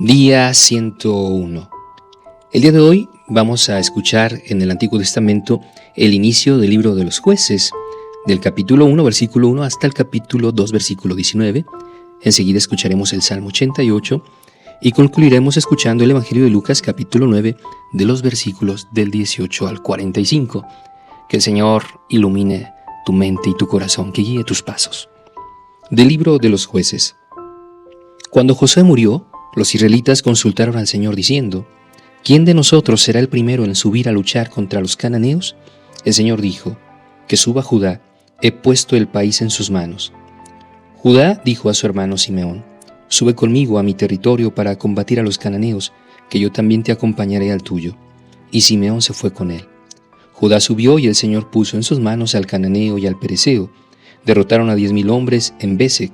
Día 101. El día de hoy vamos a escuchar en el Antiguo Testamento el inicio del libro de los Jueces, del capítulo 1, versículo 1 hasta el capítulo 2, versículo 19. Enseguida escucharemos el Salmo 88 y concluiremos escuchando el Evangelio de Lucas, capítulo 9, de los versículos del 18 al 45. Que el Señor ilumine tu mente y tu corazón, que guíe tus pasos. Del libro de los Jueces. Cuando Josué murió, los israelitas consultaron al Señor diciendo: ¿Quién de nosotros será el primero en subir a luchar contra los cananeos? El Señor dijo: que suba Judá, he puesto el país en sus manos. Judá dijo a su hermano Simeón: sube conmigo a mi territorio para combatir a los cananeos, que yo también te acompañaré al tuyo. Y Simeón se fue con él. Judá subió y el Señor puso en sus manos al cananeo y al pereceo. Derrotaron a 10,000 hombres en Besek.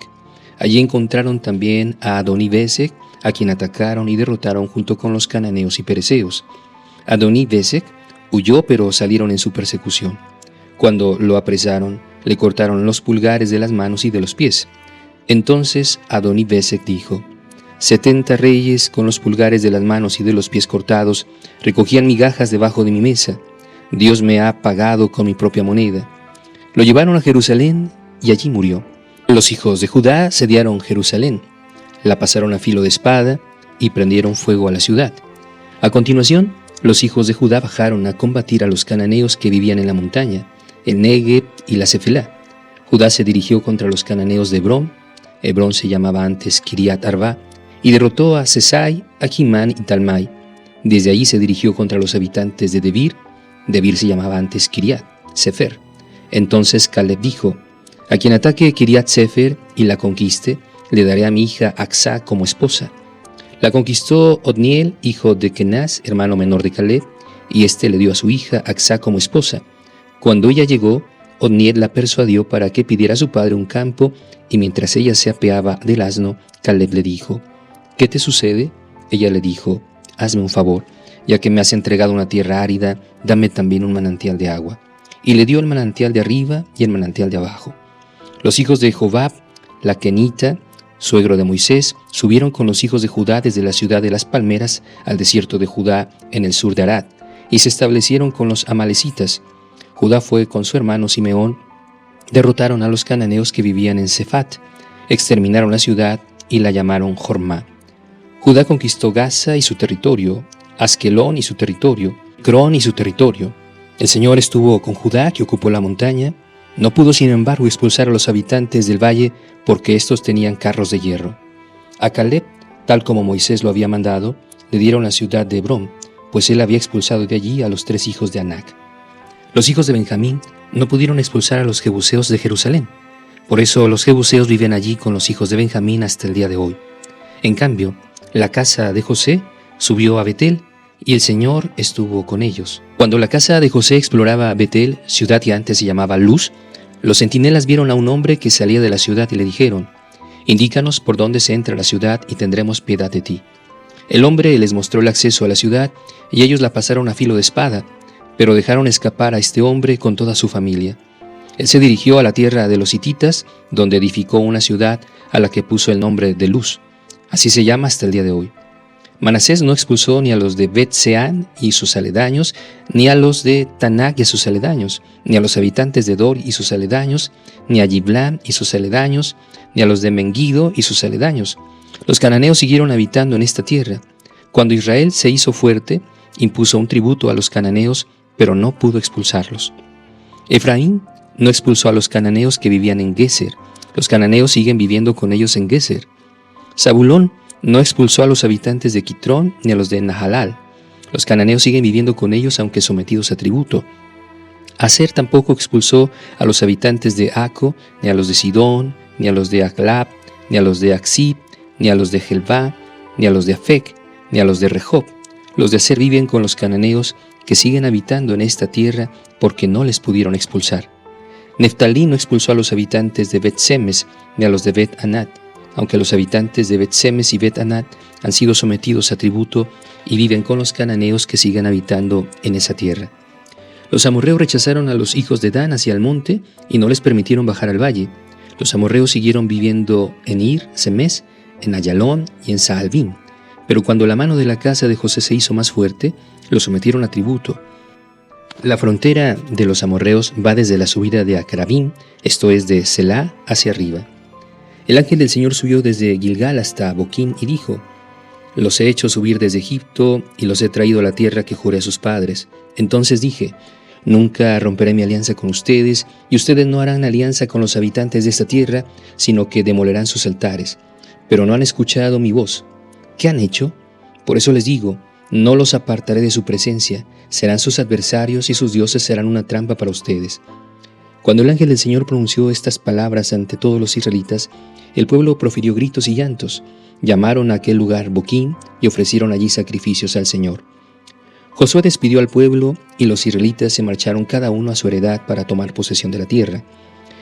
Allí encontraron también a Adoni-Besek, a quien atacaron y derrotaron junto con los cananeos y pereceos. Adoni-Besek huyó, pero salieron en su persecución. Cuando lo apresaron, le cortaron los pulgares de las manos y de los pies. Entonces Adoni-Besek dijo: 70 reyes con los pulgares de las manos y de los pies cortados recogían migajas debajo de mi mesa. Dios me ha pagado con mi propia moneda. Lo llevaron a Jerusalén y allí murió. Los hijos de Judá sediaron Jerusalén, la pasaron a filo de espada y prendieron fuego a la ciudad. A continuación, los hijos de Judá bajaron a combatir a los cananeos que vivían en la montaña, el Negev y la Cefelá. Judá se dirigió contra los cananeos de Hebrón. Hebrón se llamaba antes Kiriat Arba, y derrotó a Sesai, a Kimán y Talmai. Desde allí se dirigió contra los habitantes de Debir. Debir se llamaba antes Kiriat Sefer. Entonces Caleb dijo: a quien ataque Kiriat Sefer y la conquiste, le daré a mi hija Acsá como esposa. La conquistó Otniel, hijo de Kenaz, hermano menor de Caleb, y éste le dio a su hija Acsá como esposa. Cuando ella llegó, Otniel la persuadió para que pidiera a su padre un campo, y mientras ella se apeaba del asno, Caleb le dijo: ¿qué te sucede? Ella le dijo: hazme un favor, ya que me has entregado una tierra árida, dame también un manantial de agua. Y le dio el manantial de arriba y el manantial de abajo. Los hijos de Jobab, la kenita, suegro de Moisés, subieron con los hijos de Judá desde la ciudad de las palmeras al desierto de Judá en el sur de Arad, y se establecieron con los amalecitas. Judá fue con su hermano Simeón. Derrotaron a los cananeos que vivían en Sefat, exterminaron la ciudad y la llamaron Jormá. Judá conquistó Gaza y su territorio, Askelón y su territorio, Crón y su territorio. El Señor estuvo con Judá, que ocupó la montaña. No pudo, sin embargo, expulsar a los habitantes del valle, porque éstos tenían carros de hierro. A Caleb, tal como Moisés lo había mandado, le dieron la ciudad de Hebrón, pues él había expulsado de allí a los 3 hijos de Anac. Los hijos de Benjamín no pudieron expulsar a los jebuseos de Jerusalén. Por eso los jebuseos viven allí con los hijos de Benjamín hasta el día de hoy. En cambio, la casa de José subió a Betel, y el Señor estuvo con ellos. Cuando la casa de José exploraba Betel, ciudad que antes se llamaba Luz, los centinelas vieron a un hombre que salía de la ciudad y le dijeron: indícanos por dónde se entra a la ciudad y tendremos piedad de ti. El hombre les mostró el acceso a la ciudad y ellos la pasaron a filo de espada, pero dejaron escapar a este hombre con toda su familia. Él se dirigió a la tierra de los hititas, donde edificó una ciudad a la que puso el nombre de Luz. Así se llama hasta el día de hoy. Manasés no expulsó ni a los de Bet-Seán y sus aledaños, ni a los de Tanak y sus aledaños, ni a los habitantes de Dor y sus aledaños, ni a Yiblam y sus aledaños, ni a los de Menguido y sus aledaños. Los cananeos siguieron habitando en esta tierra. Cuando Israel se hizo fuerte, impuso un tributo a los cananeos, pero no pudo expulsarlos. Efraín no expulsó a los cananeos que vivían en Geser. Los cananeos siguen viviendo con ellos en Geser. Zabulón no expulsó a los habitantes de Quitrón ni a los de Nahalal. Los cananeos siguen viviendo con ellos, aunque sometidos a tributo. Aser tampoco expulsó a los habitantes de Aco, ni a los de Sidón, ni a los de Aglab, ni a los de Aksib, ni a los de Gelbá, ni a los de Afec, ni a los de Rehob. Los de Aser viven con los cananeos que siguen habitando en esta tierra, porque no les pudieron expulsar. Neftalí no expulsó a los habitantes de Bet-Semes, ni a los de Bet-Anat, aunque los habitantes de Bet-Semes y Bet-Anat han sido sometidos a tributo y viven con los cananeos que siguen habitando en esa tierra. Los amorreos rechazaron a los hijos de Dan hacia el monte y no les permitieron bajar al valle. Los amorreos siguieron viviendo en Ir, Semes, en Ayalón y en Saalbín. Pero cuando la mano de la casa de José se hizo más fuerte, lo sometieron a tributo. La frontera de los amorreos va desde la subida de Acrabim, esto es de Selá, hacia arriba. El ángel del Señor subió desde Gilgal hasta Boquim y dijo: Los he hecho subir desde Egipto y los he traído a la tierra que juré a sus padres. Entonces dije: Nunca romperé mi alianza con ustedes, y ustedes no harán alianza con los habitantes de esta tierra, sino que demolerán sus altares. Pero no han escuchado mi voz. ¿Qué han hecho? Por eso les digo: no los apartaré de su presencia, serán sus adversarios y sus dioses serán una trampa para ustedes. Cuando el ángel del Señor pronunció estas palabras ante todos los israelitas, el pueblo profirió gritos y llantos. Llamaron a aquel lugar Boquim y ofrecieron allí sacrificios al Señor. Josué despidió al pueblo y los israelitas se marcharon cada uno a su heredad para tomar posesión de la tierra.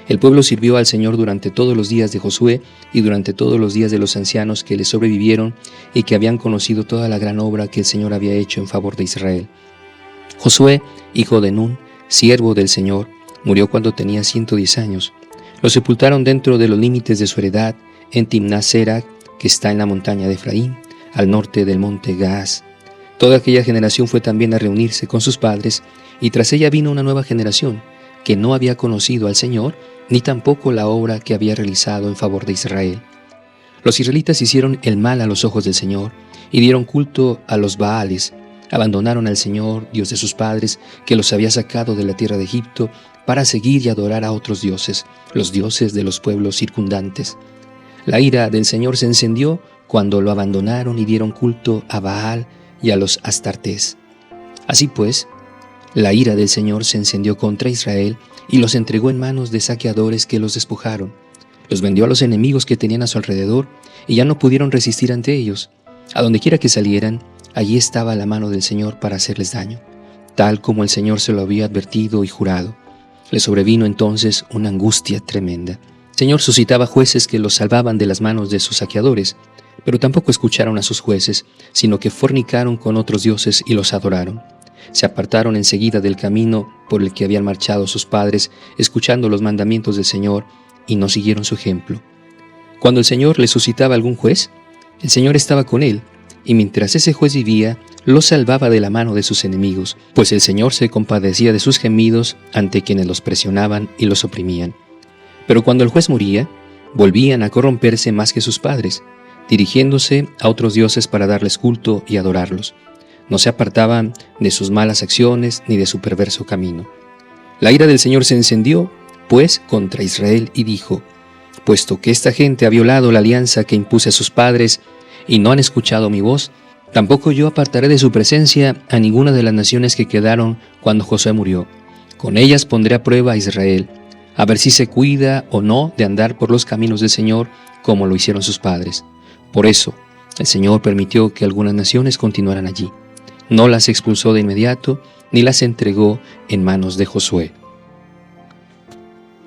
El pueblo sirvió al Señor durante todos los días de Josué y durante todos los días de los ancianos que le sobrevivieron y que habían conocido toda la gran obra que el Señor había hecho en favor de Israel. Josué, hijo de Nun, siervo del Señor, murió cuando tenía 110 años. Lo sepultaron dentro de los límites de su heredad en Timnat-Serac, que está en la montaña de Efraín, al norte del monte Gaas. Toda aquella generación fue también a reunirse con sus padres, y tras ella vino una nueva generación, que no había conocido al Señor, ni tampoco la obra que había realizado en favor de Israel. Los israelitas hicieron el mal a los ojos del Señor, y dieron culto a los Baales. Abandonaron al Señor, Dios de sus padres, que los había sacado de la tierra de Egipto, para seguir y adorar a otros dioses, los dioses de los pueblos circundantes. La ira del Señor se encendió cuando lo abandonaron y dieron culto a Baal y a los Astartés. Así pues, la ira del Señor se encendió contra Israel y los entregó en manos de saqueadores que los despojaron. Los vendió a los enemigos que tenían a su alrededor y ya no pudieron resistir ante ellos. A donde quiera que salieran, allí estaba la mano del Señor para hacerles daño, tal como el Señor se lo había advertido y jurado. Le sobrevino entonces una angustia tremenda. El Señor suscitaba jueces que los salvaban de las manos de sus saqueadores, pero tampoco escucharon a sus jueces, sino que fornicaron con otros dioses y los adoraron. Se apartaron enseguida del camino por el que habían marchado sus padres, escuchando los mandamientos del Señor, y no siguieron su ejemplo. Cuando el Señor le suscitaba algún juez, el Señor estaba con él, y mientras ese juez vivía, los salvaba de la mano de sus enemigos, pues el Señor se compadecía de sus gemidos ante quienes los presionaban y los oprimían. Pero cuando el juez moría, volvían a corromperse más que sus padres, dirigiéndose a otros dioses para darles culto y adorarlos. No se apartaban de sus malas acciones ni de su perverso camino. La ira del Señor se encendió, pues, contra Israel y dijo: Puesto que esta gente ha violado la alianza que impuse a sus padres y no han escuchado mi voz, tampoco yo apartaré de su presencia a ninguna de las naciones que quedaron cuando Josué murió. Con ellas pondré a prueba a Israel, a ver si se cuida o no de andar por los caminos del Señor como lo hicieron sus padres. Por eso, el Señor permitió que algunas naciones continuaran allí. No las expulsó de inmediato, ni las entregó en manos de Josué.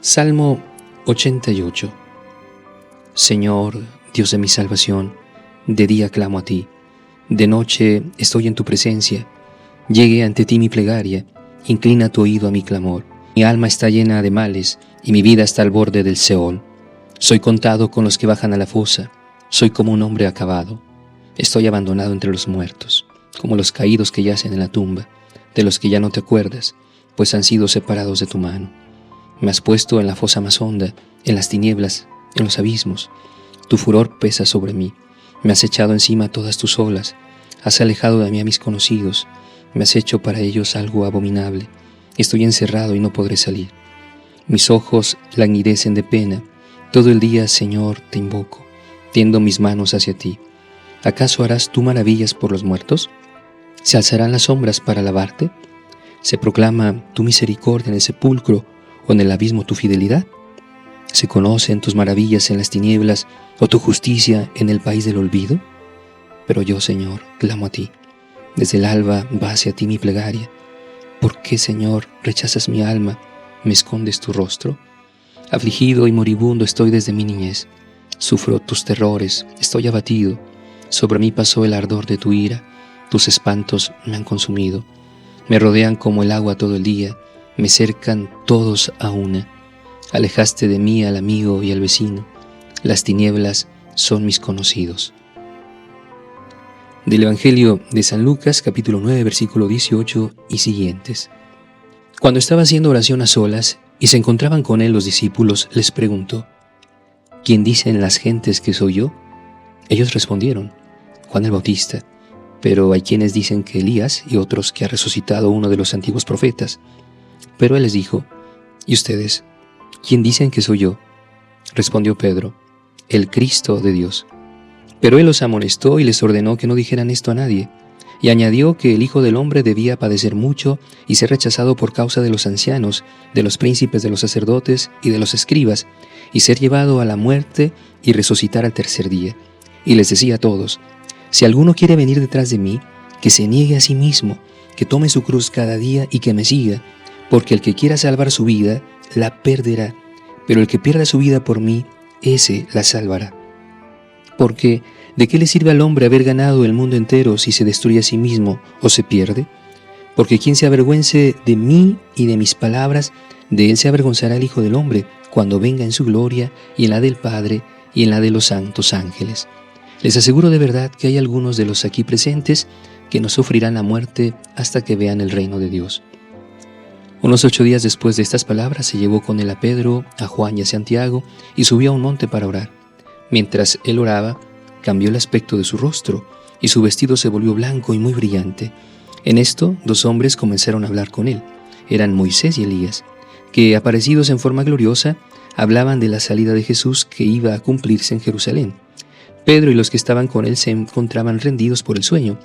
Salmo 88. Señor, Dios de mi salvación, de día clamo a ti, de noche estoy en tu presencia. Llegue ante ti mi plegaria, inclina tu oído a mi clamor. Mi alma está llena de males, y mi vida está al borde del Seol. Soy contado con los que bajan a la fosa, soy como un hombre acabado. Estoy abandonado entre los muertos, como los caídos que yacen en la tumba, de los que ya no te acuerdas, pues han sido separados de tu mano. Me has puesto en la fosa más honda, en las tinieblas, en los abismos. Tu furor pesa sobre mí, me has echado encima todas tus olas, has alejado de mí a mis conocidos, me has hecho para ellos algo abominable. Estoy encerrado y no podré salir. Mis ojos languidecen de pena, todo el día, Señor, te invoco, tiendo mis manos hacia ti. ¿Acaso harás tú maravillas por los muertos? ¿Se alzarán las sombras para alabarte? ¿Se proclama tu misericordia en el sepulcro o en el abismo tu fidelidad? ¿Se conocen tus maravillas en las tinieblas o tu justicia en el país del olvido? Pero yo, Señor, clamo a ti. Desde el alba va hacia ti mi plegaria. ¿Por qué, Señor, rechazas mi alma, me escondes tu rostro? Afligido y moribundo estoy desde mi niñez. Sufro tus terrores, estoy abatido. Sobre mí pasó el ardor de tu ira, tus espantos me han consumido. Me rodean como el agua todo el día, me cercan todos a una. Alejaste de mí al amigo y al vecino, las tinieblas son mis conocidos. del Evangelio de San Lucas, capítulo 9, versículo 18 y siguientes. Cuando estaba haciendo oración a solas y se encontraban con él los discípulos, les preguntó: ¿Quién dicen las gentes que soy yo? Ellos respondieron: Juan el Bautista, pero hay quienes dicen que Elías y otros que ha resucitado uno de los antiguos profetas. Pero él les dijo: ¿Y ustedes? ¿Quién dicen que soy yo? Respondió Pedro: el Cristo de Dios. Pero él los amonestó y les ordenó que no dijeran esto a nadie, y añadió que el Hijo del Hombre debía padecer mucho y ser rechazado por causa de los ancianos, de los príncipes de los sacerdotes y de los escribas, y ser llevado a la muerte y resucitar al tercer día. Y les decía a todos: si alguno quiere venir detrás de mí, que se niegue a sí mismo, que tome su cruz cada día y que me siga, porque el que quiera salvar su vida, la perderá, pero el que pierda su vida por mí, ese la salvará. Porque, ¿de qué le sirve al hombre haber ganado el mundo entero si se destruye a sí mismo o se pierde? Porque quien se avergüence de mí y de mis palabras, de él se avergonzará el Hijo del Hombre cuando venga en su gloria y en la del Padre y en la de los santos ángeles. Les aseguro de verdad que hay algunos de los aquí presentes que no sufrirán la muerte hasta que vean el reino de Dios. Unos 8 días después de estas palabras se llevó con él a Pedro, a Juan y a Santiago y subió a un monte para orar. Mientras él oraba, cambió el aspecto de su rostro y su vestido se volvió blanco y muy brillante. En esto, 2 hombres comenzaron a hablar con él. Eran Moisés y Elías, que aparecidos en forma gloriosa, hablaban de la salida de Jesús que iba a cumplirse en Jerusalén. Pedro y los que estaban con él se encontraban rendidos por el sueño,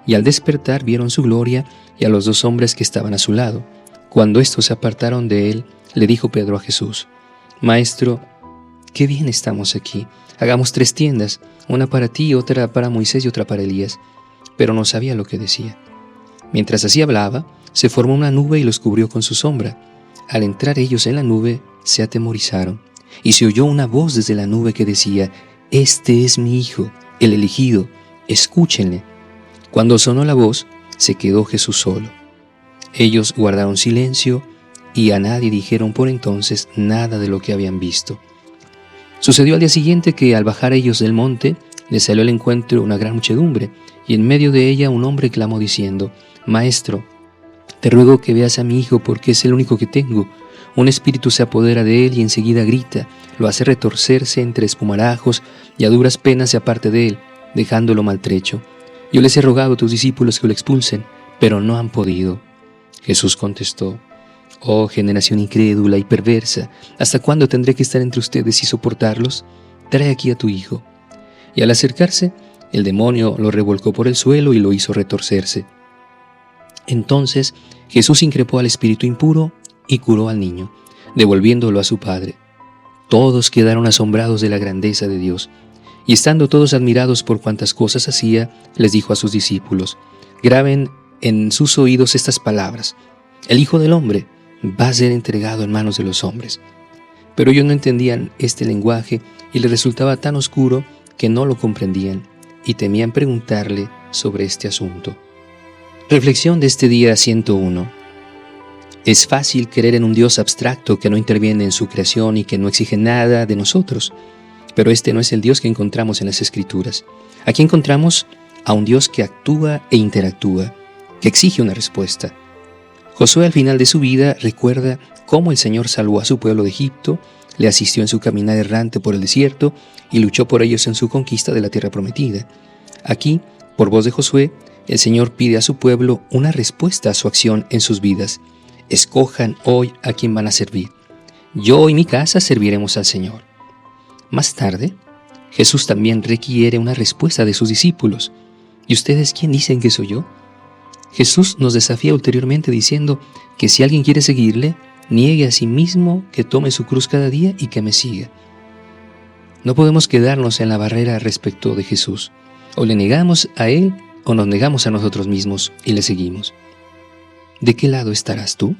y al despertar vieron su gloria y a los 2 hombres que estaban a su lado. Cuando estos se apartaron de él, le dijo Pedro a Jesús: Maestro, qué bien estamos aquí. Hagamos 3 tiendas, una para ti, otra para Moisés y otra para Elías. Pero no sabía lo que decía. Mientras así hablaba, se formó una nube y los cubrió con su sombra. Al entrar ellos en la nube, se atemorizaron, y se oyó una voz desde la nube que decía: Este es mi Hijo, el elegido, escúchenle. Cuando sonó la voz, se quedó Jesús solo. Ellos guardaron silencio y a nadie dijeron por entonces nada de lo que habían visto. Sucedió al día siguiente que al bajar ellos del monte, les salió al encuentro una gran muchedumbre, y en medio de ella un hombre clamó diciendo: Maestro, te ruego que veas a mi hijo porque es el único que tengo. Un espíritu se apodera de él y enseguida grita, lo hace retorcerse entre espumarajos y a duras penas se aparte de él, dejándolo maltrecho. Yo les he rogado a tus discípulos que lo expulsen, pero no han podido. Jesús contestó: Oh generación incrédula y perversa, ¿hasta cuándo tendré que estar entre ustedes y soportarlos? Trae aquí a tu hijo. Y al acercarse, el demonio lo revolcó por el suelo y lo hizo retorcerse. Entonces Jesús increpó al espíritu impuro y curó al niño, devolviéndolo a su padre. Todos quedaron asombrados de la grandeza de Dios. Y estando todos admirados por cuantas cosas hacía, les dijo a sus discípulos: Graben en sus oídos estas palabras: el Hijo del Hombre va a ser entregado en manos de los hombres. Pero ellos no entendían este lenguaje y les resultaba tan oscuro que no lo comprendían y temían preguntarle sobre este asunto. Reflexión de este día 101. Es fácil creer en un Dios abstracto que no interviene en su creación y que no exige nada de nosotros, pero este no es el Dios que encontramos en las Escrituras. Aquí encontramos a un Dios que actúa e interactúa, que exige una respuesta. Josué al final de su vida recuerda cómo el Señor salvó a su pueblo de Egipto, le asistió en su caminar errante por el desierto y luchó por ellos en su conquista de la tierra prometida. Aquí, por voz de Josué, el Señor pide a su pueblo una respuesta a su acción en sus vidas. Escojan hoy a quién van a servir. Yo y mi casa serviremos al Señor. Más tarde, Jesús también requiere una respuesta de sus discípulos. ¿Y ustedes quién dicen que soy yo? Jesús nos desafía ulteriormente diciendo que si alguien quiere seguirle, niegue a sí mismo, que tome su cruz cada día y que me siga. No podemos quedarnos en la barrera respecto de Jesús. O le negamos a Él o nos negamos a nosotros mismos y le seguimos. ¿De qué lado estarás tú?